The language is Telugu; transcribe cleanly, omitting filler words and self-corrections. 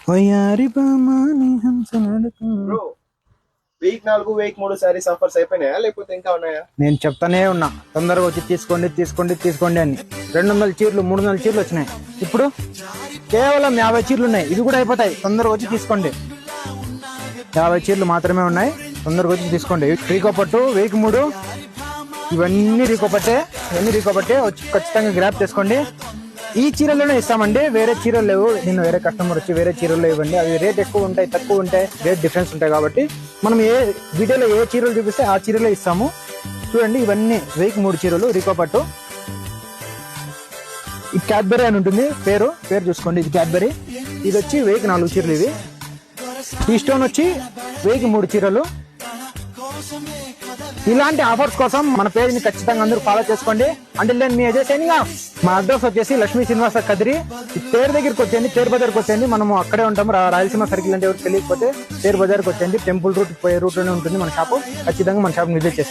వయ్యారి బామాని హంస నడుకు. Bro, week 4 week 3 saris offers అయిపోయినాయా లేకపోతే ఇంకా ఉన్నాయా? నేను చెప్తానే ఉన్నా తొందరగా వచ్చి తీసుకోండి తీసుకోండి తీసుకోండి అని. 200 చీరలు 300 చీరలు వచ్చినాయి. ఇప్పుడు కేవలం 50 చీరలు ఉన్నాయి. ఇవి కూడా అయిపోతాయి. తొందరగా వచ్చి తీసుకోండి. 50 చీరలు మాత్రమే ఉన్నాయి. తొందరగా వచ్చి తీసుకోండి. రీకో పట్టు వీక్ 3 ఇవన్నీ రీకో పట్టే వచ్చి ఖచ్చితంగా గ్రాప్ చేసుకోండి. ఈ చీరలోనే ఇస్తామండి, వేరే చీరలు లేవు. నేను వేరే కస్టమర్ వచ్చి వేరే చీరలు ఇవ్వండి, అవి రేట్ ఎక్కువ ఉంటాయి తక్కువ ఉంటాయి, రేట్ డిఫరెన్స్ ఉంటాయి. కాబట్టి మనం ఏ వీడియోలో ఏ చీరలు చూపిస్తే ఆ చీరలే ఇస్తాము. చూడండి, ఇవన్నీ వీక్ 3 చీరలు రీకో పట్టు. ఈ క్యాడ్బరీ అని ఉంటుంది, పేరు చూసుకోండి. ఇది క్యాడ్బరీ. ఇది వచ్చి వీక్ 4 చీరలు. ఇవి ఈ స్టోన్ వచ్చి వీక్ 3 చీరలు. ఇలాంటి ఆఫర్స్ కోసం మన పేజ్ ని ఖచ్చితంగా అందరూ ఫాలో చేసుకోండి. అంటే నేను మీ అజయ్ సైనింగ్ ఆఫ్. మా అడ్రస్ వచ్చేసి లక్ష్మీ శ్రీనివాస కదిరి. తేరు దగ్గరికి వచ్చేయండి, తేరు బజార్కి వచ్చేయండి. మనము అక్కడే ఉంటాము. రాయలసీమ సర్కిల్ అంటే ఎవరికి తెలియకపోతే తేరు బజార్కి వచ్చేయండి. టెంపుల్ రూట్ పోయే రూట్ లోనే ఉంటుంది మన షాపు. ఖచ్చితంగా మన షాప్ విజిట్ చేసి